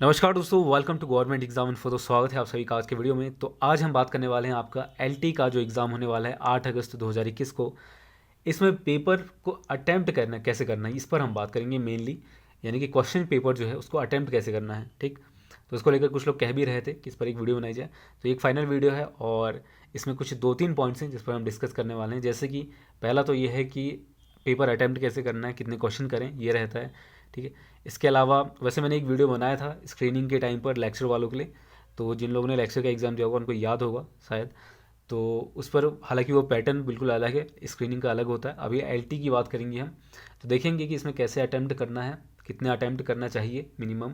नमस्कार दोस्तों, welcome to government exam info. तो स्वागत है आप सभी का आज के वीडियो में। तो आज हम बात करने वाले हैं आपका एलटी का जो एग्ज़ाम होने वाला है 8 अगस्त 2021 को। इसमें पेपर को अटेम्प्ट करना कैसे करना है, इस पर हम बात करेंगे मेनली। यानी कि क्वेश्चन पेपर जो है उसको अटेम्प्ट कैसे करना है, ठीक। तो इसको लेकर कुछ लोग कह भी रहे थे कि इस पर एक वीडियो बनाई जाए। तो एक फाइनल वीडियो है और इसमें कुछ 2-3 पॉइंट्स हैं जिस पर हम डिस्कस करने वाले हैं। जैसे कि पहला तो ये है कि पेपर अटेम्प्ट कैसे करना है, कितने क्वेश्चन करें, ये रहता है, ठीक है। इसके अलावा वैसे मैंने एक वीडियो बनाया था स्क्रीनिंग के टाइम पर लेक्चर वालों के लिए। तो जिन लोगों ने लेक्चर का एग्ज़ाम दिया होगा उनको याद होगा शायद। तो उस पर हालांकि वो पैटर्न बिल्कुल अलग है, स्क्रीनिंग का अलग होता है। अभी एलटी की बात करेंगे हम, तो देखेंगे कि इसमें कैसे अटैम्प्ट करना है, कितने अटैम्प्ट करना चाहिए मिनिमम,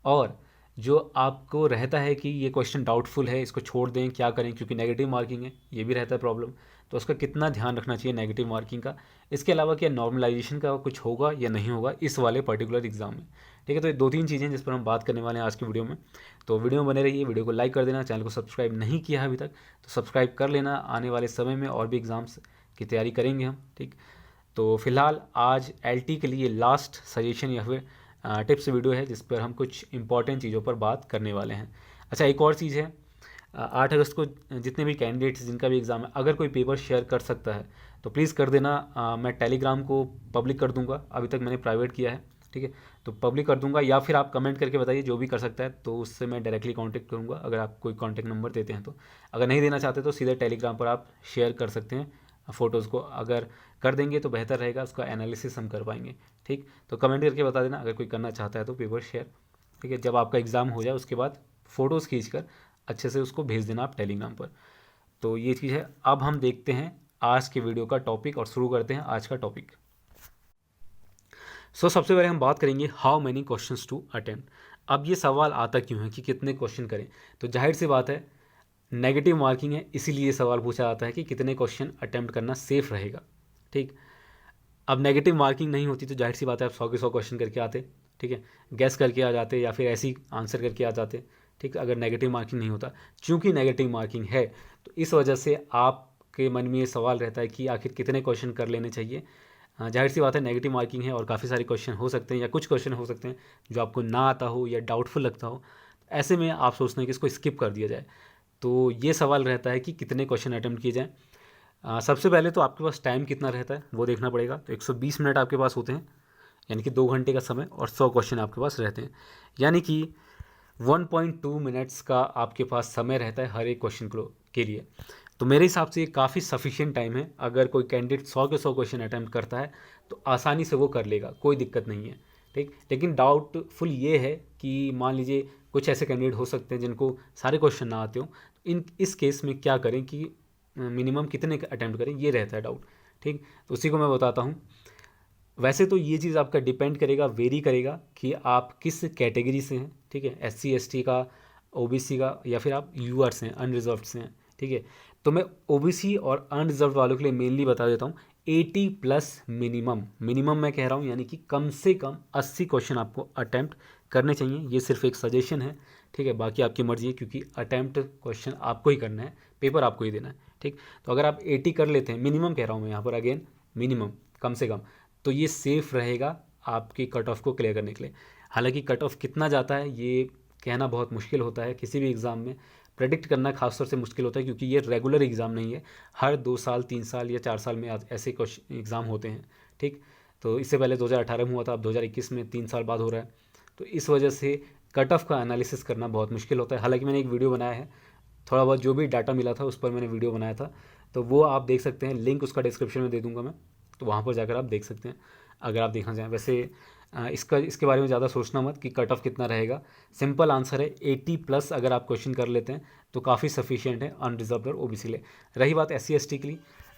और जो आपको रहता है कि ये क्वेश्चन डाउटफुल है, इसको छोड़ दें, क्या करें, क्योंकि नेगेटिव मार्किंग है, ये भी रहता है प्रॉब्लम। तो उसका कितना ध्यान रखना चाहिए नेगेटिव मार्किंग का। इसके अलावा क्या नॉर्मलाइजेशन का कुछ होगा या नहीं होगा इस वाले पर्टिकुलर एग्जाम में, ठीक है। तो ये 2-3 चीज़ें जिस पर हम बात करने वाले हैं आज की वीडियो में। तो वीडियो में बने रहिए, वीडियो को लाइक कर देना, चैनल को सब्सक्राइब नहीं किया है अभी तक तो सब्सक्राइब कर लेना। आने वाले समय में और भी एग्ज़ाम्स की तैयारी करेंगे हम, ठीक। तो फिलहाल आज एलटी के लिए लास्ट सजेशन या फिर टिप्स वीडियो है जिस पर हम कुछ इंपॉर्टेंट चीज़ों पर बात करने वाले हैं। अच्छा, एक और चीज़ है, 8 अगस्त को जितने भी कैंडिडेट्स जिनका भी एग्ज़ाम है, अगर कोई पेपर शेयर कर सकता है तो प्लीज़ कर देना। मैं टेलीग्राम को पब्लिक कर दूंगा, अभी तक मैंने प्राइवेट किया है, ठीक है। तो पब्लिक कर दूंगा, या फिर आप कमेंट करके बताइए, जो भी कर सकता है तो उससे मैं डायरेक्टली कांटेक्ट करूंगा अगर आप कोई कांटेक्ट नंबर देते हैं तो। अगर नहीं देना चाहते तो सीधे टेलीग्राम पर आप शेयर कर सकते हैं फ़ोटोज़ को। अगर कर देंगे तो बेहतर रहेगा, उसका एनालिसिस हम कर पाएंगे, ठीक। तो कमेंट करके बता देना अगर कोई करना चाहता है तो पेपर शेयर, ठीक है। जब आपका एग्ज़ाम हो जाए उसके बाद फ़ोटोज़ खींच कर अच्छे से उसको भेज देना आप टेलीग्राम पर। तो ये चीज़ है। अब हम देखते हैं आज के वीडियो का टॉपिक और शुरू करते हैं आज का टॉपिक। सबसे पहले हम बात करेंगे how many questions to attempt. अब ये सवाल आता क्यों है कि कितने क्वेश्चन करें, तो जाहिर सी बात है नेगेटिव मार्किंग है, इसीलिए सवाल पूछा जाता है कि कितने क्वेश्चन अटेम्प्ट करना सेफ रहेगा, ठीक। अब नेगेटिव मार्किंग नहीं होती तो जाहिर सी बात है आप 100 के 100 क्वेश्चन करके आते, ठीक है, गैस करके आ जाते या फिर ऐसे ही आंसर करके आ जाते, ठीक। अगर नेगेटिव मार्किंग नहीं होता, चूंकि नेगेटिव मार्किंग है तो इस वजह से आपके मन में ये सवाल रहता है कि आखिर कितने क्वेश्चन कर लेने चाहिए। जाहिर सी बात है नेगेटिव मार्किंग है और काफ़ी सारे क्वेश्चन हो सकते हैं या कुछ क्वेश्चन हो सकते हैं जो आपको ना आता हो या डाउटफुल लगता हो। ऐसे में आप सोचते हैं कि इसको स्किप कर दिया जाए। तो ये सवाल रहता है कि कितने क्वेश्चन अटेम्प्ट किए जाएँ। सबसे पहले तो आपके पास टाइम कितना रहता है वो देखना पड़ेगा। तो 120 मिनट आपके पास होते हैं, यानी कि 2 घंटे का समय, और 100 क्वेश्चन आपके पास रहते हैं, यानी कि 1.2 मिनट्स का आपके पास समय रहता है हर एक क्वेश्चन के लिए। तो मेरे हिसाब से ये काफ़ी सफिशिएंट टाइम है। अगर कोई कैंडिडेट 100 के 100 क्वेश्चन अटैम्प्ट करता है तो आसानी से वो कर लेगा, कोई दिक्कत नहीं है, ठीक। लेकिन डाउटफुल ये है कि मान लीजिए कुछ ऐसे कैंडिडेट हो सकते हैं जिनको सारे क्वेश्चन ना आते हो, इस केस में क्या करें कि मिनिमम कितने अटैम्प्ट करें, ये रहता है डाउट, ठीक। तो उसी को मैं बताता हूँ। वैसे तो ये चीज़ आपका डिपेंड करेगा, वेरी करेगा कि आप किस कैटेगरी से हैं, ठीक है, SC ST का, OBC का, या फिर आप यूआर से हैं, अनरिजर्व्ड से हैं, ठीक है। तो मैं OBC और अनरिजर्व्ड वालों के लिए मेनली बता देता हूँ 80+ मिनिमम मैं कह रहा हूँ, यानी कि कम से कम 80 क्वेश्चन आपको अटैम्प्ट करने चाहिए। ये सिर्फ एक सजेशन है, ठीक है, बाकी आपकी मर्जी है, क्योंकि अटैम्प्ट क्वेश्चन आपको ही करना है, पेपर आपको ही देना है, ठीक। तो अगर आप 80 कर लेते हैं, मिनिमम कह रहा हूँ मैं यहाँ पर, अगेन मिनिमम, कम से कम, तो ये सेफ़ रहेगा आपकी कट ऑफ को क्लियर करने के लिए। हालांकि कट ऑफ कितना जाता है ये कहना बहुत मुश्किल होता है, किसी भी एग्ज़ाम में प्रेडिक्ट करना खासतौर से मुश्किल होता है, क्योंकि ये रेगुलर एग्ज़ाम नहीं है। हर 2 साल 3 साल या 4 साल में ऐसे क्वेश्चन एग्ज़ाम होते हैं, ठीक। तो इससे पहले 2018 में हुआ था, अब 2021 में 3 साल बाद हो रहा है। तो इस वजह से कट ऑफ का एनालिसिस करना बहुत मुश्किल होता है। हालांकि मैंने एक वीडियो बनाया है, थोड़ा बहुत जो भी डाटा मिला था उस पर मैंने वीडियो बनाया था, तो वो आप देख सकते हैं, लिंक उसका डिस्क्रिप्शन में दे दूंगा मैं, तो वहाँ पर जाकर आप देख सकते हैं अगर आप देखना चाहें। वैसे इसके बारे में ज़्यादा सोचना मत कि कट ऑफ कितना रहेगा। सिंपल आंसर है 80+ अगर आप क्वेश्चन कर लेते हैं तो काफ़ी सफिशिएंट है अनरिजर्व्ड और OBC लिए। रही बात SC ST के लिए,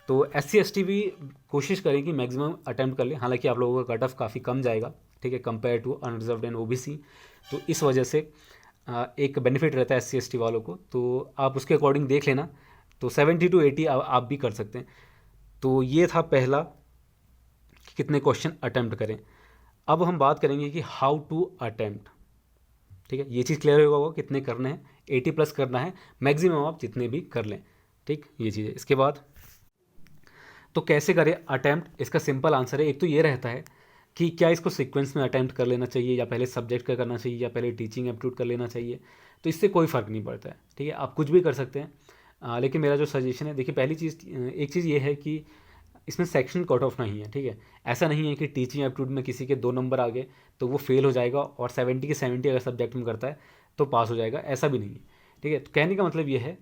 तो SC ST भी कोशिश करें कि मैक्सिमम अटैम्प्ट कर लें। हालांकि आप लोगों का कट ऑफ काफ़ी कम जाएगा, ठीक है, compare to unreserved and OBC। तो इस वजह से एक बेनिफिट रहता है SC ST वालों को, तो आप उसके अकॉर्डिंग देख लेना। तो 70 to 80 आप भी कर सकते हैं। तो ये था पहला कि कितने क्वेश्चन अटैम्प्ट करें। अब हम बात करेंगे कि हाउ टू अटैम्प्ट, ठीक है। ये चीज़ क्लियर होगा कितने करने हैं, 80+ करना है, मैक्सिमम आप जितने भी कर लें, ठीक, ये चीज़ है। इसके बाद तो कैसे करें अटैम्प्ट, इसका सिंपल आंसर है, एक तो ये रहता है कि क्या इसको सीक्वेंस में अटैम्प्ट कर लेना चाहिए या पहले सब्जेक्ट का करना चाहिए या पहले टीचिंग एप्टीट्यूड कर लेना चाहिए। तो इससे कोई फ़र्क नहीं पड़ता है, ठीक है, आप कुछ भी कर सकते हैं। लेकिन मेरा जो सजेशन है, देखिए पहली चीज़, एक चीज़ ये है कि इसमें सेक्शन कट ऑफ नहीं है, ठीक है। ऐसा नहीं है कि टीचिंग एप्टीट्यूड में किसी के 2 नंबर आ गए तो वो फेल हो जाएगा और 70 के 70 अगर सब्जेक्ट में करता है तो पास हो जाएगा, ऐसा भी नहीं है, ठीक है। तो कहने का मतलब ये है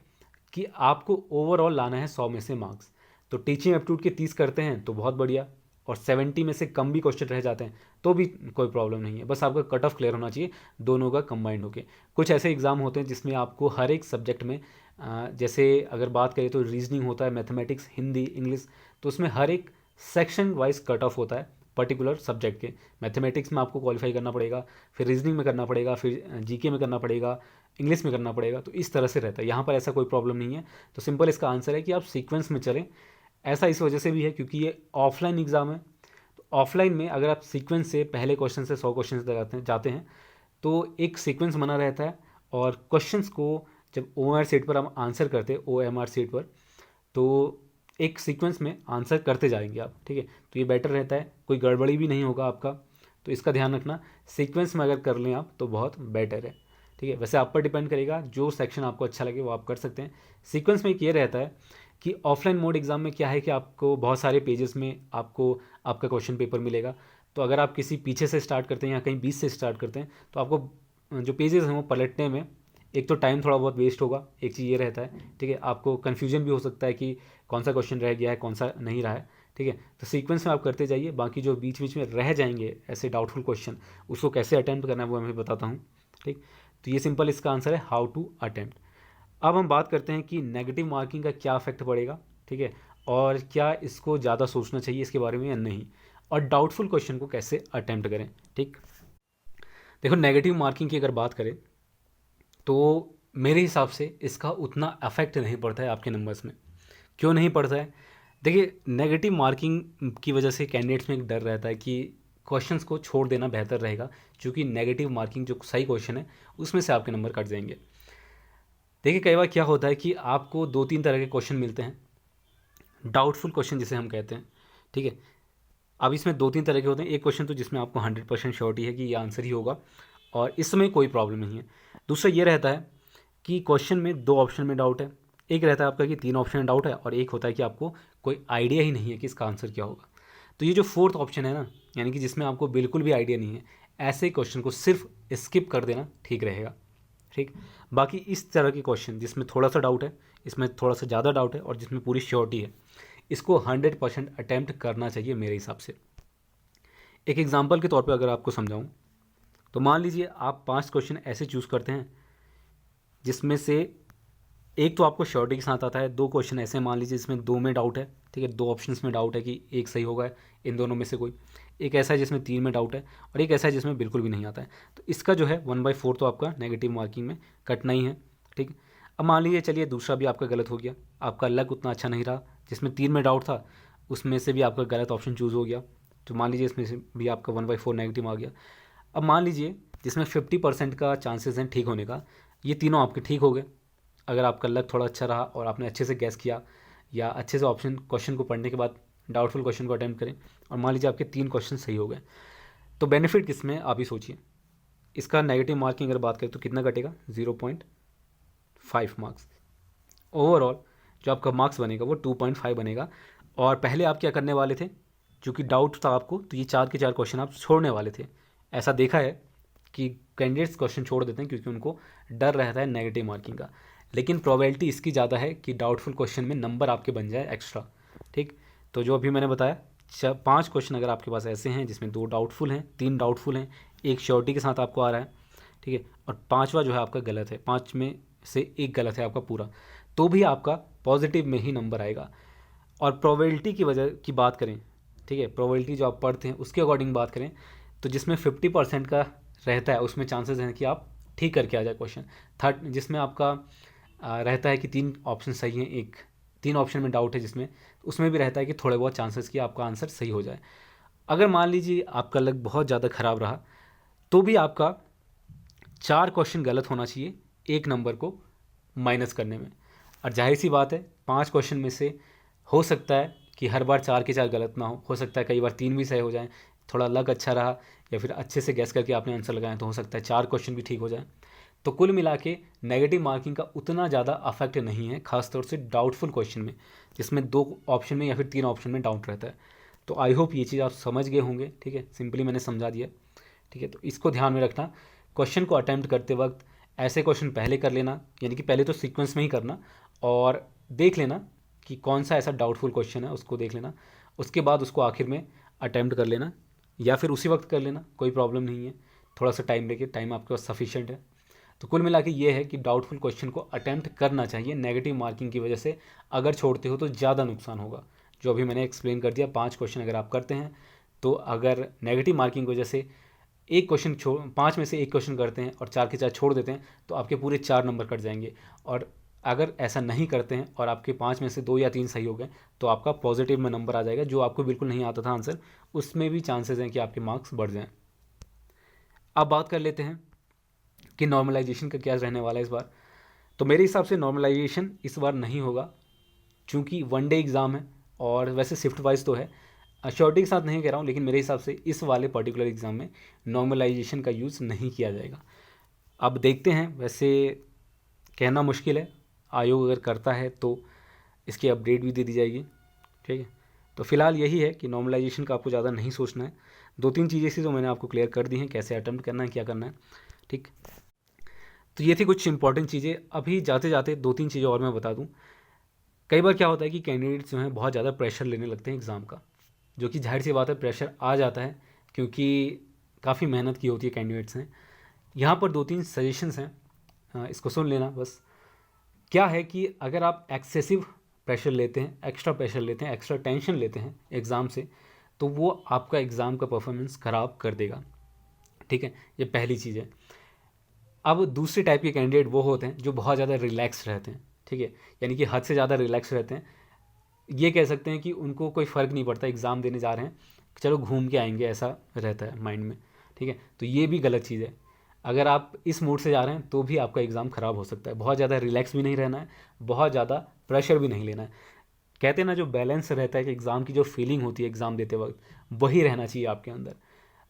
कि आपको ओवरऑल लाना है 100 में से मार्क्स। तो टीचिंग एप्टीट्यूड के 30 करते हैं तो बहुत बढ़िया, और 70 में से कम भी क्वेश्चन रह जाते हैं तो भी कोई प्रॉब्लम नहीं है, बस आपका कट ऑफ क्लियर होना चाहिए दोनों का कंबाइंड होके। कुछ ऐसे एग्ज़ाम होते हैं जिसमें आपको हर एक सब्जेक्ट में, जैसे अगर बात करें तो रीजनिंग होता है, मैथमेटिक्स, हिंदी, इंग्लिश, तो उसमें हर एक सेक्शन वाइज कट ऑफ होता है पर्टिकुलर सब्जेक्ट के। मैथमेटिक्स में आपको क्वालिफाई करना पड़ेगा, फिर रीजनिंग में करना पड़ेगा, फिर जीके में करना पड़ेगा, इंग्लिश में करना पड़ेगा, तो इस तरह से रहता है। यहाँ पर ऐसा कोई प्रॉब्लम नहीं है। तो सिंपल इसका आंसर है कि आप सीक्वेंस में चलें। ऐसा इस वजह से भी है क्योंकि ये ऑफलाइन एग्ज़ाम है। तो ऑफलाइन में अगर आप सीक्वेंस से पहले क्वेश्चन से 100 क्वेश्चन तक जाते हैं तो एक सीक्वेंस बना रहता है, और क्वेश्चंस को जब OMR सीट पर हम आंसर करते हैं, OMR सीट पर, तो एक सीक्वेंस में आंसर करते जाएंगे आप, ठीक है। तो ये बेटर रहता है, कोई गड़बड़ी भी नहीं होगा आपका, तो इसका ध्यान रखना। सीक्वेंस में अगर कर लें आप तो बहुत बेटर है, ठीक है। वैसे आप पर डिपेंड करेगा, जो सेक्शन आपको अच्छा लगे वो आप कर सकते हैं। सीक्वेंस में एक ये रहता है कि ऑफलाइन मोड एग्ज़ाम में क्या है कि आपको बहुत सारे पेजेस में आपको आपका क्वेश्चन पेपर मिलेगा। तो अगर आप किसी पीछे से स्टार्ट करते हैं या कहीं बीच से स्टार्ट करते हैं तो आपको जो पेजेस हैं वो पलटने में एक तो टाइम थोड़ा बहुत वेस्ट होगा, एक चीज़ ये रहता है, ठीक है। आपको कन्फ्यूजन भी हो सकता है कि कौन सा क्वेश्चन रह गया है, कौन सा नहीं रहा है, ठीक है। तो सीक्वेंस में आप करते जाइए, बाकी जो बीच बीच में रह जाएंगे ऐसे डाउटफुल क्वेश्चन, उसको कैसे अटैम्प्ट करना है वो मैं बताता हूँ, ठीक। तो ये सिंपल इसका आंसर है, हाउ टू अटैम्प्ट। अब हम बात करते हैं कि नेगेटिव मार्किंग का क्या इफेक्ट पड़ेगा, ठीक है, और क्या इसको ज़्यादा सोचना चाहिए इसके बारे में या नहीं, और डाउटफुल क्वेश्चन को कैसे अटैम्प्ट करें, ठीक। देखो, नेगेटिव मार्किंग की अगर बात करें तो मेरे हिसाब से इसका उतना अफेक्ट नहीं पड़ता है आपके नंबर्स में। क्यों नहीं पड़ता है? देखिए, नेगेटिव मार्किंग की वजह से कैंडिडेट्स में एक डर रहता है कि क्वेश्चंस को छोड़ देना बेहतर रहेगा, क्योंकि नेगेटिव मार्किंग जो सही क्वेश्चन है उसमें से आपके नंबर कट जाएंगे। देखिए, कई बार क्या होता है कि आपको 2-3 तरह के क्वेश्चन मिलते हैं, डाउटफुल क्वेश्चन जिसे हम कहते हैं, ठीक है। अब इसमें 2-3 तरह के होते हैं। एक क्वेश्चन तो जिसमें आपको 100% श्योरिटी है कि ये आंसर ही होगा और इसमें कोई प्रॉब्लम नहीं है। दूसरा ये रहता है कि क्वेश्चन में 2 ऑप्शन में डाउट है, एक रहता है आपका कि 3 ऑप्शन में डाउट है, और एक होता है कि आपको कोई आइडिया ही नहीं है कि इसका आंसर क्या होगा। तो ये जो 4th ऑप्शन है ना, यानी कि जिसमें आपको बिल्कुल भी आइडिया नहीं है, ऐसे क्वेश्चन को सिर्फ स्किप कर देना ठीक रहेगा, ठीक। बाकी इस तरह के क्वेश्चन जिसमें थोड़ा सा डाउट है, इसमें थोड़ा सा ज़्यादा डाउट है और जिसमें पूरी श्योरिटी है, इसको 100% अटैम्प्ट करना चाहिए मेरे हिसाब से। एक एग्जांपल के तौर पे अगर आपको समझाऊं तो मान लीजिए आप 5 क्वेश्चन ऐसे चूज़ करते हैं जिसमें से एक तो आपको श्योरिटी के साथ आता है, 2 क्वेश्चन ऐसे मान लीजिए जिसमें 2 में डाउट है, ठीक है, 2 ऑप्शंस में डाउट है कि एक सही होगा इन दोनों में से कोई, एक ऐसा है जिसमें 3 में डाउट है, और एक ऐसा है जिसमें बिल्कुल भी नहीं आता है। तो इसका जो है 1/4 तो आपका नेगेटिव मार्किंग में कटना ही है, ठीक। अब मान लीजिए, चलिए दूसरा भी आपका गलत हो गया, आपका लक उतना अच्छा नहीं रहा, जिसमें 3 में डाउट था उसमें से भी आपका गलत ऑप्शन चूज़ हो गया, तो मान लीजिए इसमें से भी आपका 1/4 नेगेटिव आ गया। अब मान लीजिए जिसमें 50% का चांसेस हैं ठीक होने का, ये तीनों आपके ठीक हो गए, अगर आपका लक थोड़ा अच्छा रहा और आपने अच्छे से गैस किया या अच्छे से ऑप्शन क्वेश्चन को पढ़ने के बाद डाउटफुल क्वेश्चन को अटेम्प्ट करें, और मान लीजिए आपके 3 क्वेश्चन सही हो गए, तो बेनिफिट किस में आप ही सोचिए। इसका नेगेटिव मार्किंग अगर बात करें तो कितना कटेगा, 0.5 मार्क्स। ओवरऑल जो आपका मार्क्स बनेगा वो 2.5 बनेगा। और पहले आप क्या करने वाले थे, क्योंकि डाउट था आपको, तो ये 4 के 4 क्वेश्चन आप छोड़ने वाले थे। ऐसा देखा है कि कैंडिडेट्स क्वेश्चन छोड़ देते हैं क्योंकि उनको डर रहता है नेगेटिव मार्किंग का, लेकिन प्रोबेबिलिटी इसकी ज़्यादा है कि डाउटफुल क्वेश्चन में नंबर आपके बन जाए एक्स्ट्रा, ठीक। तो जो अभी मैंने बताया 5 क्वेश्चन अगर आपके पास ऐसे हैं जिसमें 2 डाउटफुल हैं, 3 डाउटफुल हैं, एक श्योरिटी के साथ आपको आ रहा है, ठीक है, और 5वां जो है आपका गलत है, 5 में से एक गलत है आपका पूरा, तो भी आपका पॉजिटिव में ही नंबर आएगा। और प्रोबेबिलिटी की वजह की बात करें, ठीक है, प्रोबेबिलिटी जो आप पढ़ते हैं उसके अकॉर्डिंग बात करें तो जिसमें 50% का रहता है उसमें चांसेस हैं कि आप ठीक करके आ जाए क्वेश्चन। थर्ड जिसमें आपका रहता है कि 3 ऑप्शन सही हैं, एक 3 ऑप्शन में डाउट है जिसमें, उसमें भी रहता है कि थोड़े बहुत चांसेस कि आपका आंसर सही हो जाए। अगर मान लीजिए आपका लक बहुत ज़्यादा ख़राब रहा तो भी आपका 4 क्वेश्चन गलत होना चाहिए एक नंबर को माइनस करने में। और जाहिर सी बात है 5 क्वेश्चन में से हो सकता है कि हर बार 4 के 4 गलत ना हो सकता है कई बार 3 भी सही हो जाए, थोड़ा लक अच्छा रहा या फिर अच्छे से गैस करके आपने आंसर लगाया तो हो सकता है 4 क्वेश्चन भी ठीक हो जाए। तो कुल मिला के नेगेटिव मार्किंग का उतना ज़्यादा अफेक्ट नहीं है, खासतौर से डाउटफुल क्वेश्चन में, जिसमें 2 ऑप्शन में या फिर 3 ऑप्शन में डाउट रहता है। तो आई होप ये चीज़ आप समझ गए होंगे, ठीक है, सिंपली मैंने समझा दिया, ठीक है। तो इसको ध्यान में रखना, क्वेश्चन को अटैम्प्ट करते वक्त ऐसे क्वेश्चन पहले कर लेना, यानी कि पहले तो सीक्वेंस में ही करना और देख लेना कि कौन सा ऐसा डाउटफुल क्वेश्चन है, उसको देख लेना, उसके बाद उसको आखिर में अटैम्प्ट कर लेना या फिर उसी वक्त कर लेना, कोई प्रॉब्लम नहीं है। थोड़ा सा टाइम लेके, टाइम आपके पास सफिशिएंट है। तो कुल मिला के ये है कि डाउटफुल क्वेश्चन को अटैम्प्ट करना चाहिए। नेगेटिव मार्किंग की वजह से अगर छोड़ते हो तो ज़्यादा नुकसान होगा, जो अभी मैंने एक्सप्लेन कर दिया। 5 क्वेश्चन अगर आप करते हैं तो अगर नेगेटिव मार्किंग की वजह से एक क्वेश्चन 5 में से एक क्वेश्चन करते हैं और 4 के 4 छोड़ देते हैं तो आपके पूरे 4 नंबर कट जाएंगे। और अगर ऐसा नहीं करते हैं और आपके 5 में से 2 या 3 सही हो गए तो आपका पॉजिटिव में नंबर आ जाएगा। जो आपको बिल्कुल नहीं आता था आंसर, उसमें भी चांसेस हैं कि आपके मार्क्स बढ़ जाएं। अब बात कर लेते हैं कि नॉर्मलाइजेशन का क्या रहने वाला है इस बार। तो मेरे हिसाब से नॉर्मलाइजेशन इस बार नहीं होगा, चूँकि 1 डे एग्ज़ाम है और वैसे शिफ्ट वाइज तो है। श्योरिटी के साथ नहीं कह रहा हूँ, लेकिन मेरे हिसाब से इस वाले पर्टिकुलर एग्ज़ाम में नॉर्मलाइजेशन का यूज़ नहीं किया जाएगा। अब देखते हैं, वैसे कहना मुश्किल है, आयोग अगर करता है तो इसकी अपडेट भी दे दी जाएगी, ठीक है। तो फिलहाल यही है कि नॉर्मलाइजेशन का आपको ज़्यादा नहीं सोचना है। 2-3 चीज़ें थी जो मैंने आपको क्लियर कर दी हैं, कैसे अटेम्प्ट करना है, क्या करना है, ठीक। तो ये थी कुछ इंपॉर्टेंट चीज़ें। अभी जाते जाते 2-3 चीज़ें और मैं बता दूँ। कई बार क्या होता है कि कैंडिडेट्स जो हैं बहुत ज़्यादा प्रेशर लेने लगते हैं एग्ज़ाम का, जो कि जाहिर सी बात है प्रेशर आ जाता है क्योंकि काफ़ी मेहनत की होती है कैंडिडेट्स ने। यहाँ पर 2-3 सजेशंस हैं, इसको सुन लेना बस। क्या है कि अगर आप एक्सेसिव प्रेशर लेते हैं, एक्स्ट्रा प्रेशर लेते हैं, एक्स्ट्रा टेंशन लेते हैं एग्ज़ाम से, तो वो आपका एग्ज़ाम का परफॉर्मेंस ख़राब कर देगा, ठीक है। ये पहली चीज़ है। अब दूसरी टाइप के कैंडिडेट वो होते हैं जो बहुत ज़्यादा रिलैक्स रहते हैं, ठीक है, यानी कि हद से ज़्यादा रिलैक्स रहते हैं। ये कह सकते हैं कि उनको कोई फ़र्क नहीं पड़ता, एग्ज़ाम देने जा रहे हैं, चलो घूम के आएंगे, ऐसा रहता है माइंड में, ठीक है। तो ये भी गलत चीज़ है। अगर आप इस मूड से जा रहे हैं तो भी आपका एग्ज़ाम ख़राब हो सकता है। बहुत ज़्यादा रिलैक्स भी नहीं रहना है, बहुत ज़्यादा प्रेशर भी नहीं लेना है। कहते हैं ना, जो बैलेंस रहता है कि एग्ज़ाम की जो फीलिंग होती है एग्ज़ाम देते वक्त, वही रहना चाहिए आपके अंदर।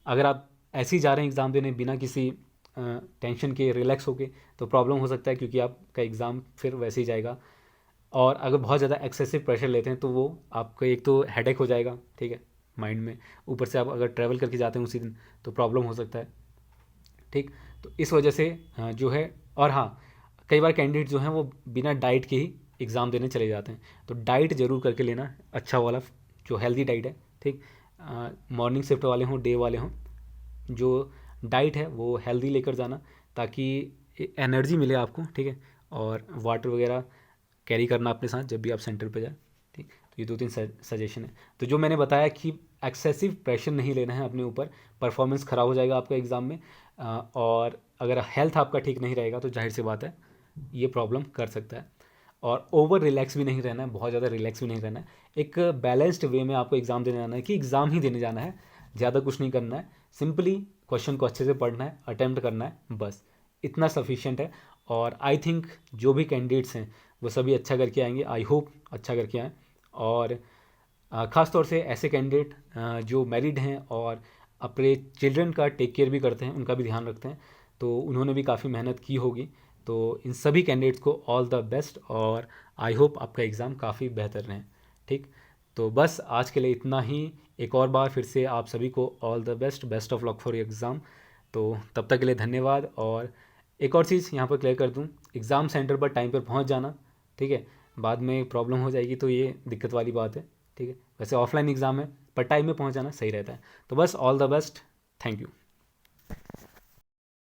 अगर आप ऐसे ही जा रहे हैं एग्ज़ाम देने बिना किसी टेंशन के, रिलैक्स होके, तो प्रॉब्लम हो सकता है, क्योंकि आपका एग्ज़ाम फिर वैसे ही जाएगा। और अगर बहुत ज़्यादा एक्सेसिव प्रेशर लेते हैं तो वो आपका एक तो हेडेक हो जाएगा, ठीक है, माइंड में, ऊपर से आप अगर ट्रैवल करके जाते हैं उसी दिन तो प्रॉब्लम हो सकता है, ठीक। तो इस वजह से जो है, और हाँ, कई बार कैंडिडेट जो हैं वो बिना डाइट के ही एग्ज़ाम देने चले जाते हैं। तो डाइट ज़रूर करके लेना, अच्छा वाला जो हेल्दी डाइट है, ठीक। मॉर्निंग शिफ्ट वाले हों, डे वाले हों, जो डाइट है वो हेल्दी लेकर जाना ताकि एनर्जी मिले आपको, ठीक है। और वाटर वगैरह कैरी करना अपने साथ जब भी आप सेंटर पे जाए, ठीक। तो ये 2-3 सजेशन है। तो जो मैंने बताया कि एक्सेसिव प्रेशर नहीं लेना है अपने ऊपर, परफॉर्मेंस ख़राब हो जाएगा आपका एग्ज़ाम में। और अगर हेल्थ आपका ठीक नहीं रहेगा तो जाहिर सी बात है ये प्रॉब्लम कर सकता है। और ओवर रिलैक्स भी नहीं रहना है, बहुत ज़्यादा रिलैक्स भी नहीं रहना है। एक बैलेंस्ड वे में आपको एग्ज़ाम देने जाना है कि एग्ज़ाम ही देने जाना है, ज़्यादा कुछ नहीं करना है। सिंपली क्वेश्चन को अच्छे से पढ़ना है, अटैम्प्ट करना है, बस इतना सफिशिएंट है। और आई थिंक जो भी कैंडिडेट्स हैं वो सभी अच्छा करके आएंगे, आई होप अच्छा करके आएँ। और ख़ास तौर से ऐसे कैंडिडेट जो मैरिड हैं और अपने चिल्ड्रन का टेक केयर भी करते हैं, उनका भी ध्यान रखते हैं, तो उन्होंने भी काफ़ी मेहनत की होगी। तो इन सभी कैंडिडेट्स को ऑल द बेस्ट और आई होप आपका एग्ज़ाम काफ़ी बेहतर रहे, ठीक। तो बस आज के लिए इतना ही। एक और बार फिर से आप सभी को all the best, best of luck for your exam. तो तब तक के लिए धन्यवाद। और एक और चीज़ यहाँ पर क्लियर कर दूँ, एग्ज़ाम सेंटर पर टाइम पर पहुँच जाना, ठीक है। बाद में प्रॉब्लम हो जाएगी तो ये दिक्कत वाली बात है, ठीक है। वैसे ऑफलाइन एग्ज़ाम है पर टाइम में पहुँच जाना सही रहता है। तो बस all the best, thank you.